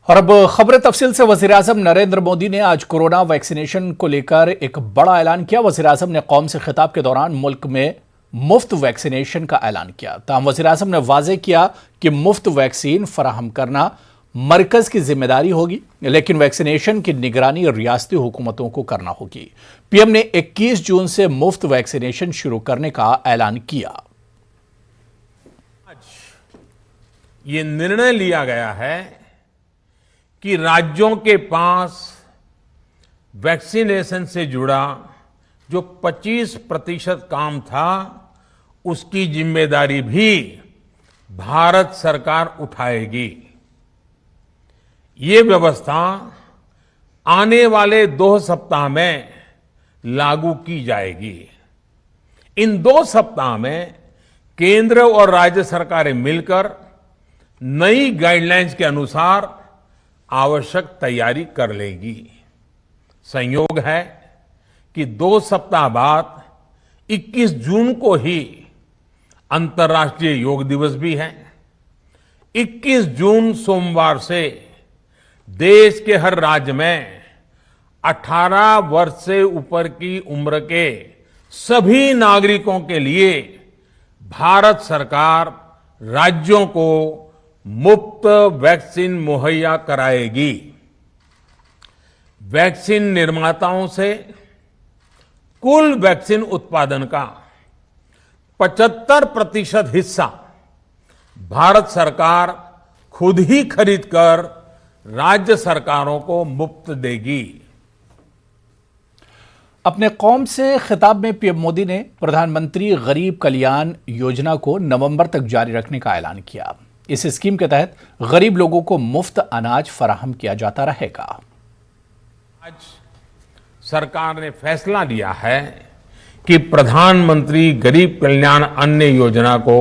और अब खबरें तफसील से। वज़ीर-ए-आज़म नरेंद्र मोदी ने आज कोरोना वैक्सीनेशन को लेकर एक बड़ा ऐलान किया। वज़ीर-ए-आज़म ने कौम से खिताब के दौरान मुल्क में मुफ्त वैक्सीनेशन का ऐलान किया। ताहम वज़ीर-ए-आज़म ने वाज़ेह किया कि मुफ्त वैक्सीन फराहम करना मरकज की जिम्मेदारी होगी, लेकिन वैक्सीनेशन की निगरानी रियासती हुकूमतों को करना होगी। पीएम ने 21 जून से मुफ्त वैक्सीनेशन शुरू करने का ऐलान किया। ये निर्णय लिया गया है कि राज्यों के पास वैक्सीनेशन से जुड़ा जो 25% काम था, उसकी जिम्मेदारी भी भारत सरकार उठाएगी। ये व्यवस्था आने वाले 2 सप्ताह में लागू की जाएगी। इन 2 सप्ताह में केंद्र और राज्य सरकारें मिलकर नई गाइडलाइंस के अनुसार आवश्यक तैयारी कर लेगी। संयोग है कि 2 सप्ताह बाद 21 जून को ही अंतर्राष्ट्रीय योग दिवस भी है। 21 जून सोमवार से देश के हर राज्य में 18 वर्ष से ऊपर की उम्र के सभी नागरिकों के लिए भारत सरकार राज्यों को मुफ्त वैक्सीन मुहैया कराएगी। वैक्सीन निर्माताओं से कुल वैक्सीन उत्पादन का 75% हिस्सा भारत सरकार खुद ही खरीदकर राज्य सरकारों को मुफ्त देगी। अपने कौम से खिताब में पीएम मोदी ने प्रधानमंत्री गरीब कल्याण योजना को नवंबर तक जारी रखने का ऐलान किया। इस स्कीम के तहत गरीब लोगों को मुफ्त अनाज फराहम किया जाता रहेगा। आज सरकार ने फैसला लिया है कि प्रधानमंत्री गरीब कल्याण अन्न योजना को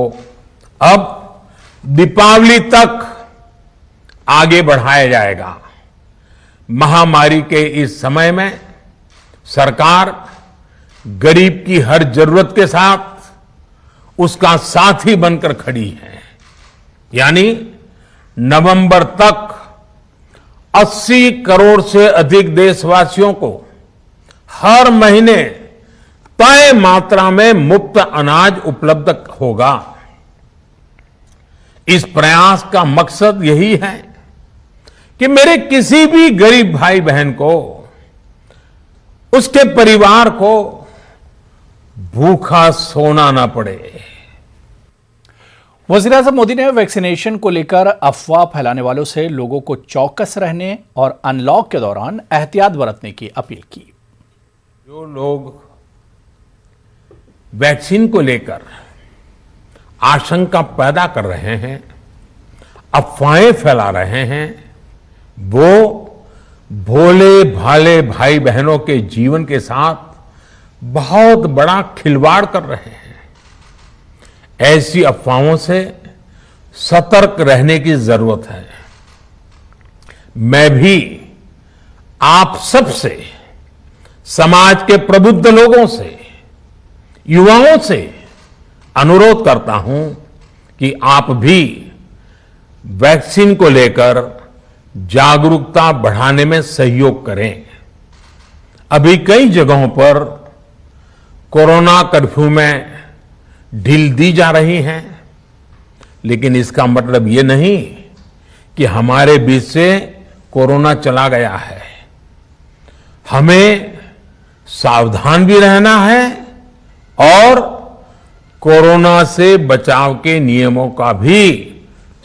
अब दीपावली तक आगे बढ़ाया जाएगा। महामारी के इस समय में सरकार गरीब की हर जरूरत के साथ उसका साथी बनकर खड़ी है। यानी नवंबर तक 80 करोड़ से अधिक देशवासियों को हर महीने तय मात्रा में मुफ्त अनाज उपलब्ध होगा। इस प्रयास का मकसद यही है कि मेरे किसी भी गरीब भाई बहन को, उसके परिवार को भूखा सोना ना पड़े। वज़ीर-ए-आज़म मोदी ने वैक्सीनेशन को लेकर अफवाह फैलाने वालों से लोगों को चौकस रहने और अनलॉक के दौरान एहतियात बरतने की अपील की। जो लोग वैक्सीन को लेकर आशंका पैदा कर रहे हैं, अफवाहें फैला रहे हैं, वो भोले भाले भाई बहनों के जीवन के साथ बहुत बड़ा खिलवाड़ कर रहे हैं। ऐसी अफवाहों से सतर्क रहने की जरूरत है। मैं भी आप सबसे, समाज के प्रबुद्ध लोगों से, युवाओं से अनुरोध करता हूं कि आप भी वैक्सीन को लेकर जागरूकता बढ़ाने में सहयोग करें। अभी कई जगहों पर कोरोना कर्फ्यू में ढील दी जा रही है, लेकिन इसका मतलब ये नहीं कि हमारे बीच से कोरोना चला गया है। हमें सावधान भी रहना है और कोरोना से बचाव के नियमों का भी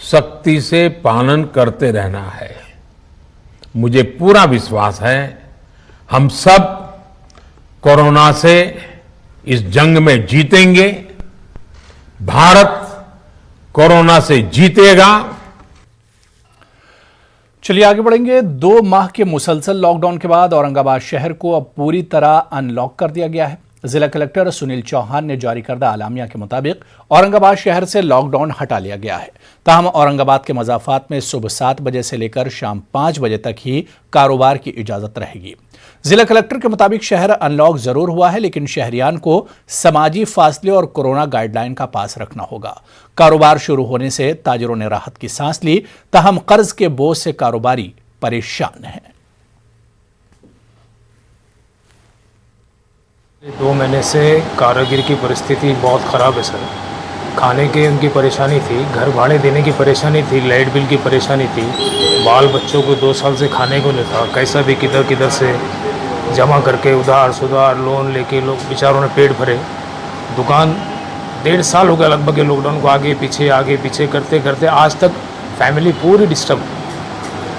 सख्ती से पालन करते रहना है। मुझे पूरा विश्वास है हम सब कोरोना से इस जंग में जीतेंगे। भारत कोरोना से जीतेगा। चलिए आगे बढ़ेंगे। 2 माह के मुसलसल लॉकडाउन के बाद औरंगाबाद शहर को अब पूरी तरह अनलॉक कर दिया गया है। जिला कलेक्टर सुनील चौहान ने जारी करदा आलामिया के मुताबिक औरंगाबाद शहर से लॉकडाउन हटा लिया गया है। ताहम औरंगाबाद के मज़ाफ़ात में सुबह 7 बजे से लेकर शाम 5 बजे तक ही कारोबार की इजाज़त रहेगी। जिला कलेक्टर के मुताबिक शहर अनलॉक जरूर हुआ है, लेकिन शहरियान को समाजी फासले और कोरोना गाइडलाइन का पास रखना होगा। कारोबार शुरू होने से ताजिरों ने राहत की सांस ली, ताहम कर्ज के बोझ से कारोबारी परेशान हैं। 2 महीने से कारीगर की परिस्थिति बहुत ख़राब है सर। खाने की उनकी परेशानी थी, घर भाड़े देने की परेशानी थी, लाइट बिल की परेशानी थी, बाल बच्चों को 2 साल से खाने को नहीं था। कैसा भी किधर किधर से जमा करके उधार सुधार लोन लेके लोग बेचारों ने पेट भरे। दुकान 1.5 साल हो गया लगभग लॉकडाउन को आगे पीछे करते करते आज तक फैमिली पूरी डिस्टर्ब।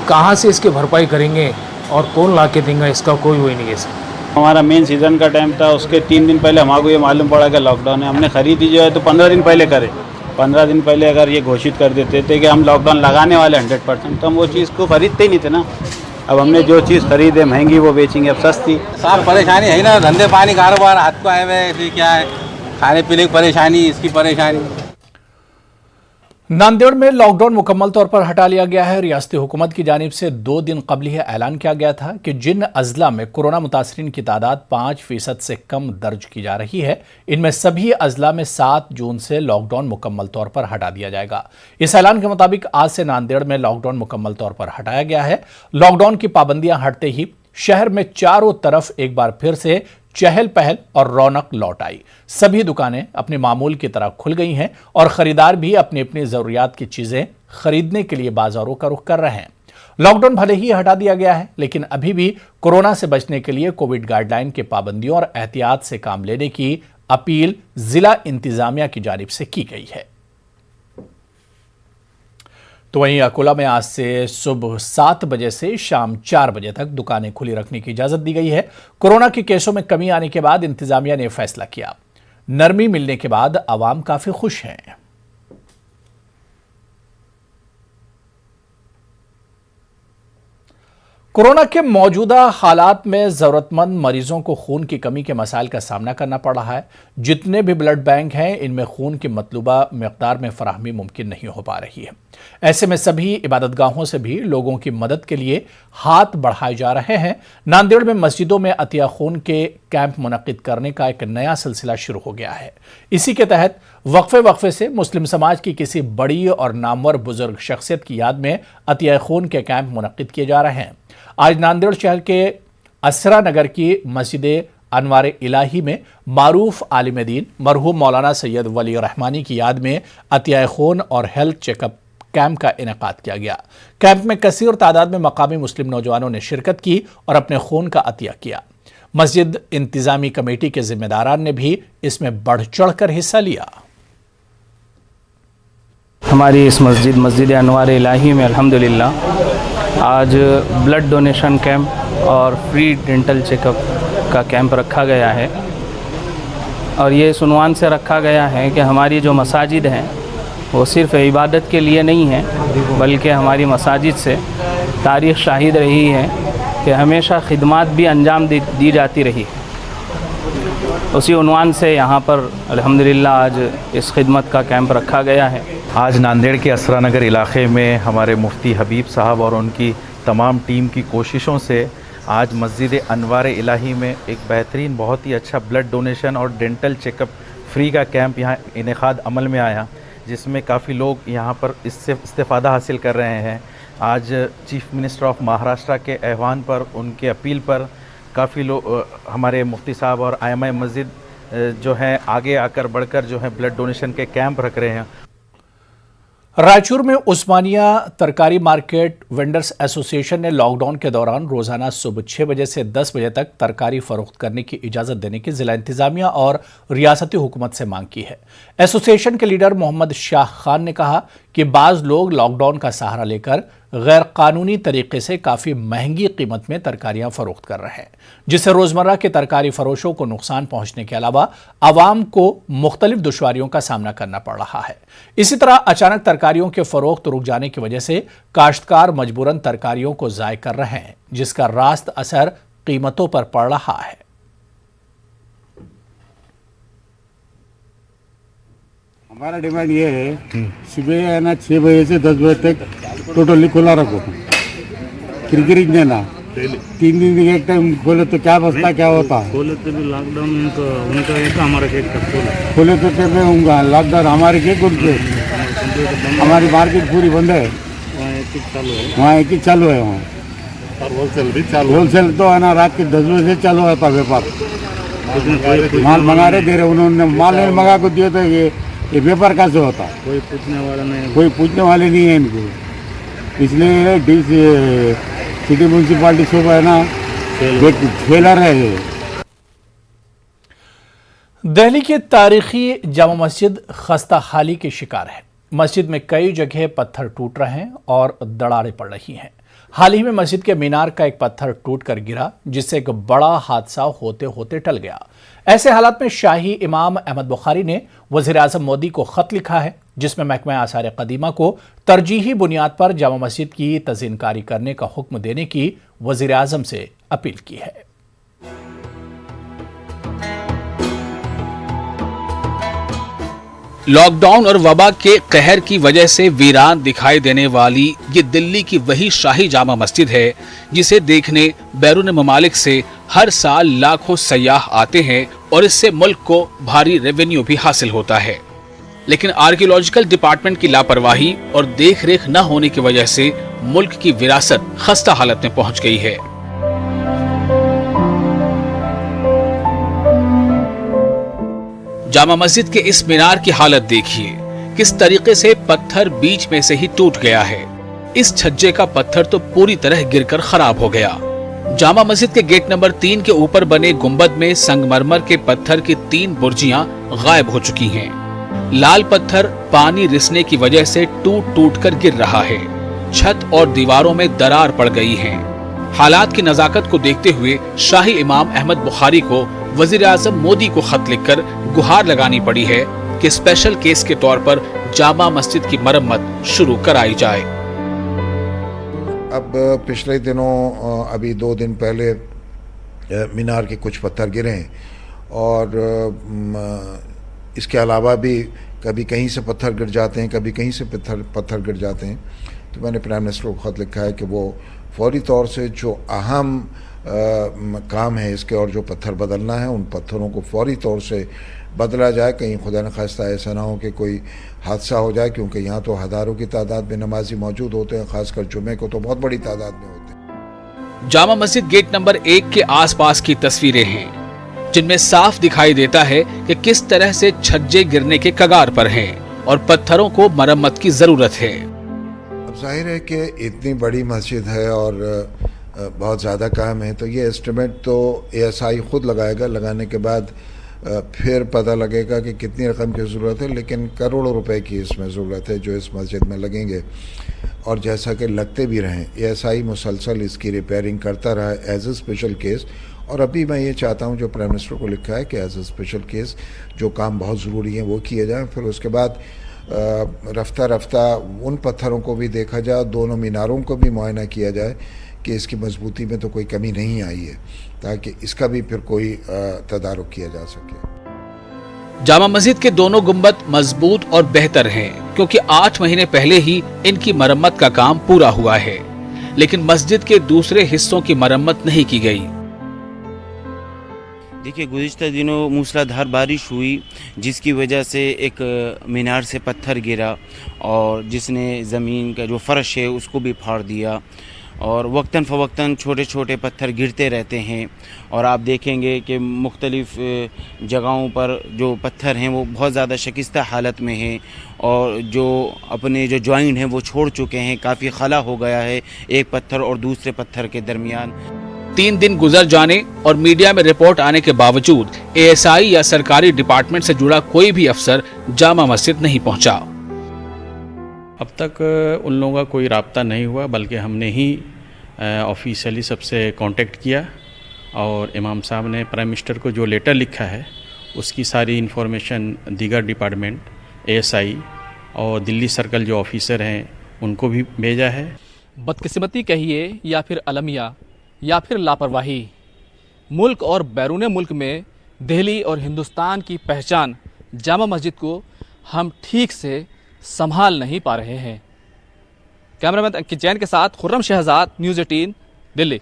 कहाँ से इसकी भरपाई करेंगे और कौन ला के देंगे, इसका कोई वही नहीं है सर। हमारा मेन सीज़न का टाइम था, उसके 3 दिन पहले हमको ये मालूम पड़ा कि लॉकडाउन है। हमने खरीदी जो है तो 15 दिन पहले करे। 15 दिन पहले अगर ये घोषित कर देते थे कि हम लॉकडाउन लगाने वाले 100%, तो हम वो चीज़ को खरीदते ही नहीं थे ना। अब हमने जो चीज़ खरीदे महंगी वो बेचेंगे अब सस्ती। साफ परेशानी है ना, धंधे पानी कारोबार हाथ को आए हुए, फिर क्या है, खाने पीने की परेशानी, इसकी परेशानी। नांदेड़ में लॉकडाउन मुकम्मल तौर पर हटा लिया गया है। रियासती हुकूमत की जानिब से 2 दिन कबल ही ऐलान किया गया था कि जिन अजला में कोरोना मुतासरीन की तादाद 5% से कम दर्ज की जा रही है, इनमें सभी अजला में 7 जून से लॉकडाउन मुकम्मल तौर पर हटा दिया जाएगा। इस ऐलान के मुताबिक आज से नांदेड़ में लॉकडाउन मुकम्मल तौर पर हटाया गया है। लॉकडाउन की पाबंदियां हटते ही शहर में चारों तरफ एक बार फिर से चहल पहल और रौनक लौट आई। सभी दुकानें अपने मामूल की तरह खुल गई हैं और खरीदार भी अपनी अपनी जरूरियात की चीजें खरीदने के लिए बाजारों का रुख कर रहे हैं। लॉकडाउन भले ही हटा दिया गया है, लेकिन अभी भी कोरोना से बचने के लिए कोविड गाइडलाइन के पाबंदियों और एहतियात से काम लेने की अपील जिला इंतजामिया की जानिब से की गई है। तो वहीं अकोला में आज से सुबह 7 बजे से शाम 4 बजे तक दुकानें खुली रखने की इजाजत दी गई है। कोरोना के केसों में कमी आने के बाद इंतजामिया ने फैसला किया। नरमी मिलने के बाद आवाम काफी खुश हैं। कोरोना के मौजूदा हालात में जरूरतमंद मरीजों को खून की कमी के मसाइल का सामना करना पड़ रहा है। जितने भी ब्लड बैंक हैं, इनमें खून की मतलूबा मिकदार में फराहमी मुमकिन नहीं हो पा रही है। ऐसे में सभी इबादतगाहों से भी लोगों की मदद के लिए हाथ बढ़ाए जा रहे हैं। नांदेड़ में मस्जिदों में अतिया खून के कैंप मुनक्किद करने का एक नया सिलसिला शुरू हो गया है। इसी के तहत वक्फे से मुस्लिम समाज की किसी बड़ी और नामवर बुजुर्ग शख्सियत की याद में अतिया खून के कैंप मुनक्किद किए जा रहे हैं। आज नांदेड़ शहर के असरा नगर की मस्जिद अनवार इलाही में मारूफ आलिम दीन मरहूम मौलाना सैयद वली रहमानी की याद में अतिया खून और हेल्थ चेकअप कैंप का इनेकाद किया गया। कैंप में कसीर तादाद में मकामी मुस्लिम नौजवानों ने शिरकत की और अपने खून का अतिया किया। मस्जिद इंतजामी कमेटी के जिम्मेदारान ने भी इसमें बढ़ चढ़ कर हिस्सा लिया। हमारी इस मस्जिद अनवार इलाही में अल्हम्दुलिल्लाह आज ब्लड डोनेशन कैंप और फ्री डेंटल चेकअप का कैंप रखा गया है। और ये इस उन्वान से रखा गया है कि हमारी जो मसाजिद हैं वो सिर्फ इबादत के लिए नहीं है, बल्कि हमारी मसाजिद से तारीख़ शाहिद रही है कि हमेशा खिदमत भी अंजाम दी जाती रही है। उसी उन्वान से यहाँ पर अल्हम्दुलिल्लाह आज इस खिदमत का कैंप रखा गया है। आज नांदेड़ के असरा नगर इलाके में हमारे मुफ्ती हबीब साहब और उनकी तमाम टीम की कोशिशों से आज मस्जिद अनवार इलाही में एक बेहतरीन बहुत ही अच्छा ब्लड डोनेशन और डेंटल चेकअप फ्री का कैंप यहाँ इनेकाद अमल में आया, जिसमें काफ़ी लोग यहाँ पर इससे इस्तेफ़ादा हासिल कर रहे हैं। आज चीफ मिनिस्टर ऑफ महाराष्ट्र के आह्वान पर, उनके अपील पर काफ़ी लोग हमारे मुफ्ती साहब और आइमा मस्जिद जो हैं आगे आकर बढ़कर जो है ब्लड डोनेशन के कैंप रख रहे हैं। रायचूर में उस्मानिया तरकारी मार्केट वेंडर्स एसोसिएशन ने लॉकडाउन के दौरान रोजाना सुबह 6 बजे से 10 बजे तक तरकारी फरोख्त करने की इजाजत देने की जिला इंतजामिया और रियासती हुकूमत से मांग की है। एसोसिएशन के लीडर मोहम्मद शाह खान ने कहा कि बाज लोग लॉकडाउन का सहारा लेकर गैर कानूनी तरीके से काफी महंगी कीमत में तरकारियां फरोख्त कर रहे हैं, जिससे रोजमर्रा के तरकारी फरोशों को नुकसान पहुंचने के अलावा आवाम को मुख्तलिफ दुश्वारियों का सामना करना पड़ रहा है। इसी तरह अचानक तरकारियों के फरोख्त रुक जाने की वजह से काश्तकार मजबूरन तरकारियों को ज़ाय कर रहे हैं, जिसका रास्त असर कीमतों पर पड़ रहा है। हमारा डिमांड ये है, सुबह है ना 6 बजे से 10 बजे तक टोटली खुला रखो, क्रिकेट देना। 3 दिन एक टाइम खोले तो क्या बसता, क्या होता? खोले तो भी लॉकडाउन उनका एक हमारा गेट का खोले तो कहते होंगे लॉकडाउन हमारे के उनके, हमारी मार्केट पूरी बंद है, वहाँ एक ही चालू है वहाँ, और होलसेल भी चालू। होलसेल तो है ना रात के 10 बजे से चालू होता व्यापार। माल मंगा रहे दे रहे, उन्होंने माल नहीं मंगा को दिया तो ये व्यापार कैसे होता? कोई पूछने वाला नहीं, कोई पूछने वाले नहीं है इनको। इसलिए सिटी म्यूनसिपालिटी सब है ना फेलर है ये। दिल्ली की तारीखी जामा मस्जिद खस्ता हाली की शिकार है। मस्जिद में कई जगह पत्थर टूट रहे हैं और दरारें पड़ रही हैं। हाल ही में मस्जिद के मीनार का एक पत्थर टूटकर गिरा, जिससे एक बड़ा हादसा होते होते टल गया। ऐसे हालात में शाही इमाम अहमद बुखारी ने वज़ीर आज़म मोदी को खत लिखा है, जिसमें महकमा आसार कदीमा को तरजीही बुनियाद पर जामा मस्जिद की तज़ीनकारी करने का हुक्म देने की वज़ीर आज़म से अपील की है। लॉकडाउन और वबा के कहर की वजह से वीरान दिखाई देने वाली ये दिल्ली की वही शाही जामा मस्जिद है जिसे देखने बैरून ममालिक से हर साल लाखों सयाह आते हैं और इससे मुल्क को भारी रेवेन्यू भी हासिल होता है। लेकिन आर्कियोलॉजिकल डिपार्टमेंट की लापरवाही और देखरेख न होने की वजह से मुल्क की विरासत खस्ता हालत में पहुंच गई है। जामा मस्जिद के इस मीनार की हालत देखिए, किस तरीके से पत्थर बीच में से ही टूट गया है। इस छज्जे का पत्थर तो पूरी तरह गिरकर खराब हो गया। जामा मस्जिद के गेट नंबर 3 के ऊपर बने गुंबद में संगमरमर के पत्थर की 3 बुर्जियां गायब हो चुकी हैं। लाल पत्थर पानी रिसने की वजह से टूट टूट कर गिर रहा है। छत और दीवारों में दरार पड़ गई है। हालात की नजाकत को देखते हुए शाही इमाम अहमद बुखारी को वजीर आजम मोदी को खत लिखकर गुहार लगानी पड़ी है कि स्पेशल केस के तौर पर जामा मस्जिद की मरम्मत शुरू कराई जाए। अब पिछले दिनों अभी 2 दिन पहले मीनार के कुछ पत्थर गिरे हैं और इसके अलावा भी कभी कहीं से पत्थर गिर जाते हैं, कभी कहीं से पत्थर गिर जाते हैं। तो मैंने प्राइम मिनिस्टर को खत लिखा है कि वो फौरी तौर से जो अहम काम है इसके और जो पत्थर बदलना है उन पत्थरों को फौरी तौर से बदला जाए। कहीं खुदा न खास्ता ऐसा ना हो कि कोई हादसा हो जाए, क्योंकि यहाँ तो हज़ारों की तादाद में नमाजी मौजूद होते हैं, खासकर जुमे को तो बहुत बड़ी तादाद में होते हैं। जामा मस्जिद गेट नंबर 1 के आसपास की तस्वीरें हैं, जिनमें साफ दिखाई देता है कि किस तरह से छज्जे गिरने के कगार पर हैं और पत्थरों को मरम्मत की जरूरत है। अब जाहिर है कि इतनी बड़ी मस्जिद है और बहुत ज़्यादा काम है, तो ये एस्टिमेट तो ASI खुद लगाएगा। लगाने के बाद फिर पता लगेगा कि कितनी रकम की ज़रूरत है, लेकिन करोड़ों रुपए की इसमें ज़रूरत है जो इस मस्जिद में लगेंगे। और जैसा कि लगते भी रहें, ASI मुसलसल इसकी रिपेयरिंग करता रहा एज ए स्पेशल केस। और अभी मैं ये चाहता हूँ जो प्राइम मिनिस्टर को लिखा है कि एज ए स्पेशल केस जो काम बहुत ज़रूरी है वो किए जाए। फिर उसके बाद रफ्ता रफ्ता उन पत्थरों को भी देखा जाए, दोनों मीनारों को भी मुआयना किया जाए कि इसकी मजबूती में तो कोई कमी नहीं आई है, ताकि इसका भी फिर कोई तदारुक किया जा सके। जामा मस्जिद के दोनों गुंबद मजबूत और बेहतर हैं, क्योंकि 8 महीने पहले ही इनकी मरम्मत का काम पूरा हुआ है, लेकिन मस्जिद के दूसरे हिस्सों की मरम्मत नहीं की गई। देखिए, गुज़िश्ता दिनों मूसलाधार बारिश हुई, जिसकी वजह से एक मीनार से पत्थर गिरा और जिसने ज़मीन का जो फ़र्श है उसको भी फाड़ दिया। और वक्तन फ़वक्तन छोटे छोटे पत्थर गिरते रहते हैं और आप देखेंगे कि मुख्तलिफ़ जगहों पर जो पत्थर हैं वो बहुत ज़्यादा शकिस्ता हालत में हैं और जो अपने जो जॉइंट हैं वो छोड़ चुके हैं। काफ़ी खला हो गया है एक पत्थर और दूसरे पत्थर के दरमियान। 3 दिन गुजर जाने और मीडिया में रिपोर्ट आने के बावजूद ASI या सरकारी डिपार्टमेंट से जुड़ा कोई भी अफसर जामा मस्जिद नहीं पहुंचा। अब तक उन लोगों का कोई राब्ता नहीं हुआ, बल्कि हमने ही ऑफिशियली सबसे कांटेक्ट किया और इमाम साहब ने प्राइम मिनिस्टर को जो लेटर लिखा है उसकी सारी इन्फॉर्मेशन दीगर डिपार्टमेंट ASI और दिल्ली सर्कल जो ऑफिसर हैं उनको भी भेजा है। बदकिस्मती कहिए या फिर अलमिया या फिर लापरवाही, मुल्क और बैरून मुल्क में दिल्ली और हिंदुस्तान की पहचान जामा मस्जिद को हम ठीक से संभाल नहीं पा रहे हैं। कैमरामैन अंकित जैन के साथ खुर्रम शहजाद, न्यूज़ 18, दिल्ली।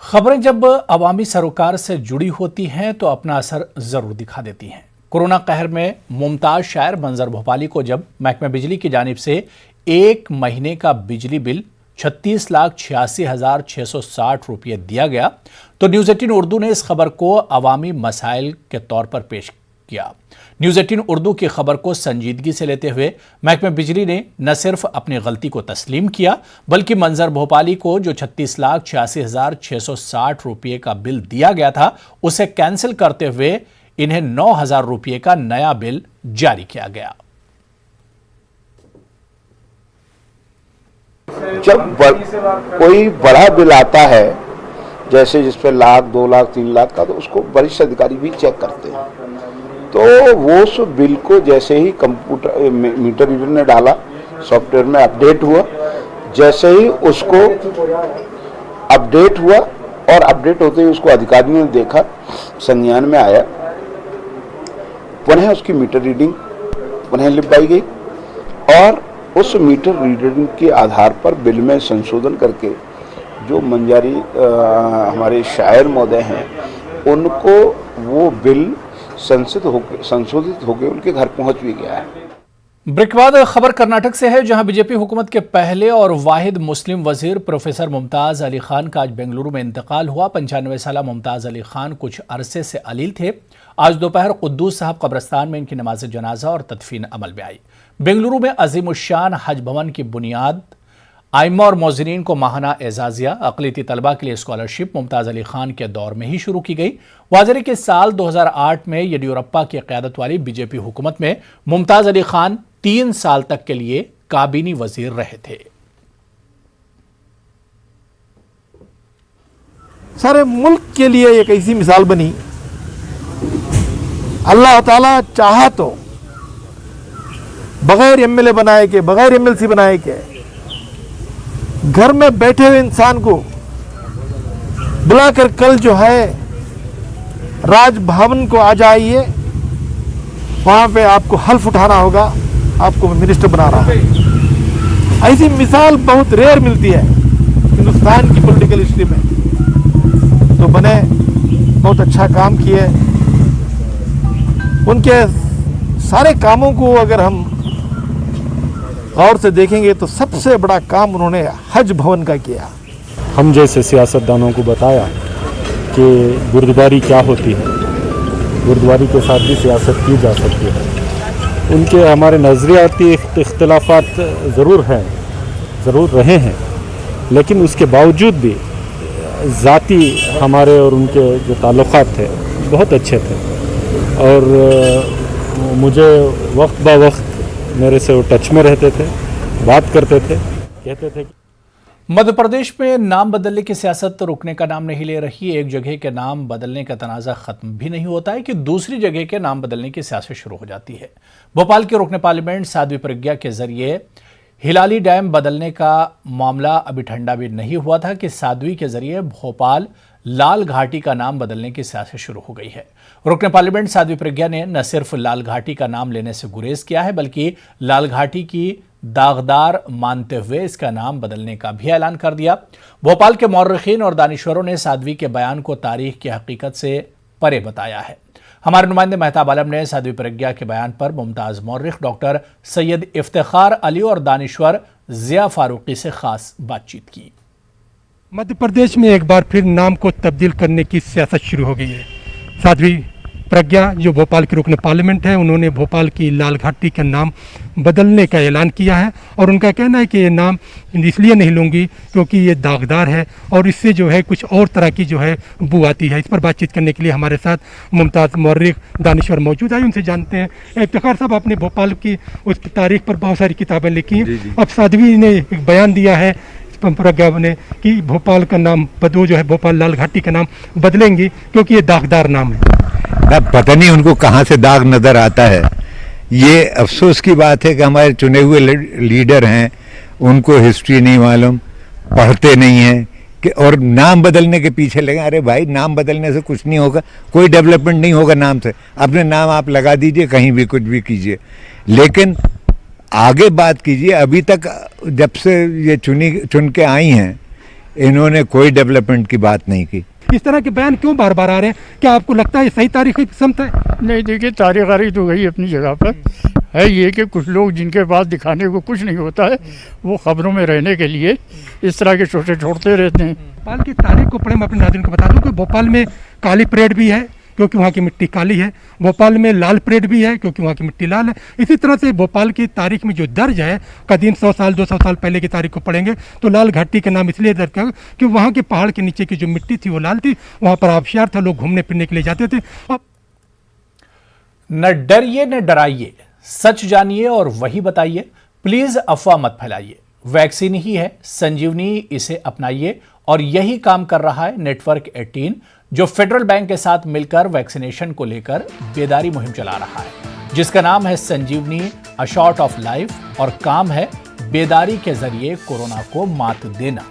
खबरें जब अवामी सरोकार से जुड़ी होती हैं तो अपना असर जरूर दिखा देती हैं। कोरोना कहर में मुमताज शायर मंजर भोपाली को जब महकमा बिजली की जानिब से 1 महीने का बिजली बिल 36,86,660 रुपये दिया गया तो न्यूज़ 18 उर्दू ने इस खबर को अवामी मसाइल के तौर पर पेश किया। न्यूज़ 18 उर्दू की खबर को संजीदगी से लेते हुए महकमा बिजली ने न सिर्फ अपनी गलती को तस्लीम किया बल्कि मंजर भोपाली को जो 36,86,660 रुपये का बिल दिया गया था उसे कैंसिल करते हुए इन्हें 9,000 रुपये का नया बिल जारी किया गया। जब कोई बड़ा बिल आता है जैसे जिस पे लाख, 2 लाख, 3 लाख का, तो उसको वरिष्ठ अधिकारी भी चेक करते हैं। तो वो उस बिल को जैसे ही कंप्यूटर मीटर रीडर ने डाला, सॉफ्टवेयर में अपडेट हुआ, जैसे ही उसको अपडेट हुआ और अपडेट होते ही उसको अधिकारियों ने देखा, संज्ञान में आया, पुनः उसकी मीटर रीडिंग पुनः लिखवाई गई और उस मीटर रीडिंग के आधार पर बिल में संशोधन करके जो मंजारी हमारे शायर महोदय हैं उनको वो बिल संशोधित होकर उनके घर पहुंच भी गया है। ब्रेक बाद खबर कर्नाटक से है, जहां बीजेपी हुकूमत के पहले और वाहिद मुस्लिम वजीर प्रोफेसर मुमताज अली खान का आज बेंगलुरु में इंतकाल हुआ। 95 साला मुमताज अली खान कुछ अरसे से अलील थे। आज दोपहर कुद्दूस साहब कब्रस्तान में इनकी नमाज जनाजा और तदफीन अमल में आई। बेंगलुरु में अजीमुशान हज भवन की बुनियाद, आइमा और मोजरीन को माहाना एजाजिया, अक़लियती तलबा के लिए स्कॉलरशिप मुमताज़ अली खान के दौर में ही शुरू की गई। वाज़ेह के साल 2008 में येडियुरप्पा की क़यादत वाली बीजेपी हुकूमत में मुमताज़ अली खान 3 साल तक के लिए काबीनी वजीर रहे थे। सारे मुल्क के लिए एक ऐसी मिसाल बनी, अल्लाह ताला चाहा तो बगैर एमएलए बनाए के, बगैर एमएलसी बनाए के, घर में बैठे हुए इंसान को बुलाकर कल जो है राजभवन को आ जाइए, वहां पे आपको हल्फ उठाना होगा, आपको मिनिस्टर बना रहा है। ऐसी मिसाल बहुत रेयर मिलती है हिंदुस्तान की पॉलिटिकल हिस्ट्री में। तो बने बहुत अच्छा काम किए, उनके सारे कामों को अगर हम गौर से देखेंगे तो सबसे बड़ा काम उन्होंने हज भवन का किया। हम जैसे सियासतदानों को बताया कि गुरुद्वारी क्या होती है, गुरुद्वारी के साथ भी सियासत की जा सकती है। उनके हमारे नज़रियाती इख्तिलाफात ज़रूर हैं, ज़रूर रहे हैं, लेकिन उसके बावजूद भी ज़ाती हमारे और उनके जो ताल्लुक़ात थे बहुत अच्छे थे और मुझे वक्त ब वक्त मेरे से वो टच में रहते थे, बात करते थे, कहते थे। मध्य प्रदेश में नाम बदलने की सियासत तो रुकने का नाम नहीं ले रही। एक जगह के नाम बदलने का तनाज़ा ख़त्म भी नहीं होता है कि दूसरी जगह के नाम बदलने की सियासत शुरू हो जाती है। भोपाल के रुकने पार्लियामेंट साध्वी प्रज्ञा के जरिए हिलाली डैम बदलने का मामला अभी ठंडा भी नहीं हुआ था कि साध्वी के जरिए भोपाल लाल घाटी का नाम बदलने की सियासत शुरू हो गई है। रुकने पार्लियामेंट साध्वी प्रज्ञा ने न सिर्फ लाल घाटी का नाम लेने से गुरेज किया है बल्कि लाल घाटी की दागदार मानते हुए इसका नाम बदलने का भी ऐलान कर दिया। भोपाल के मौर्रिखीन और दानिश्वरों ने साध्वी के बयान को तारीख की हकीकत से परे बताया है। हमारे नुमाइंदे मेहताब आलम ने साध्वी प्रज्ञा के बयान पर मुमताज़ मौर्रिख डॉक्टर सैयद इफ्तिखार अली और दानिश्वर जिया फारूकी से खास बातचीत की। मध्य प्रदेश में एक बार फिर नाम को तब्दील करने की सियासत शुरू हो गई है। साध्वी प्रज्ञा जो भोपाल के रुकन पार्लियामेंट है, उन्होंने भोपाल की लाल घाटी का नाम बदलने का ऐलान किया है और उनका कहना है कि ये नाम इसलिए नहीं लूँगी क्योंकि ये दागदार है और इससे जो है कुछ और तरह की जो है बू आती है। इस पर बातचीत करने के लिए हमारे साथ मुमताज़ मौर्रिख दानिश्वर मौजूद है, उनसे जानते हैं। इफ्तिखार साहब, आपने भोपाल की उस तारीख पर बहुत सारी किताबें लिखी हैं, अब साध्वी ने एक बयान दिया है प्रज्ञा ने कि भोपाल का नाम बदो जो है भोपाल लाल घाटी का नाम बदलेंगी क्योंकि ये दागदार नाम है। पता नहीं उनको कहाँ से दाग नजर आता है। ये अफसोस की बात है कि हमारे चुने हुए लीडर हैं, उनको हिस्ट्री नहीं मालूम, पढ़ते नहीं हैं, और नाम बदलने के पीछे लगे। अरे भाई, नाम बदलने से कुछ नहीं होगा, कोई डेवलपमेंट नहीं होगा नाम से। अपने नाम आप लगा दीजिए, कहीं भी कुछ भी कीजिए, लेकिन आगे बात कीजिए। अभी तक जब से ये चुन के आई हैं, इन्होंने कोई डेवलपमेंट की बात नहीं की। इस तरह के बयान क्यों बार बार आ रहे हैं? क्या आपको लगता है सही तारीख समत है? नहीं, देखिए तारीखारी तो गई अपनी जगह पर है। ये कि कुछ लोग जिनके पास दिखाने को कुछ नहीं होता है, वो खबरों में रहने के लिए इस तरह के शोषे छोड़ते रहते हैं। भोपाल की तारीख को पढ़े मैं अपने नाज़रीन को बता दूं कि भोपाल में काली परेड भी है क्योंकि वहाँ की मिट्टी काली है, भोपाल में लाल परेड भी है क्योंकि वहाँ की मिट्टी लाल है। इसी तरह से भोपाल की तारीख में जो दर्ज है कदीम 100 साल 200 साल पहले की तारीख को पढ़ेंगे तो लाल घाटी का नाम इसलिए दर्ज है कि वहाँ के पहाड़ के नीचे की जो मिट्टी थी वो लाल थी, वहाँ पर आबशार था, लोग घूमने फिरने के लिए जाते थे। न डरिए न डराइए, सच जानिए और वही बताइए। प्लीज अफवाह मत फैलाइए। वैक्सीन ही है संजीवनी, इसे अपनाइए। और यही काम कर रहा है नेटवर्क 18, जो फेडरल बैंक के साथ मिलकर वैक्सीनेशन को लेकर बेदारी मुहिम चला रहा है, जिसका नाम है संजीवनी अ शॉट ऑफ लाइफ, और काम है बेदारी के जरिए कोरोना को मात देना।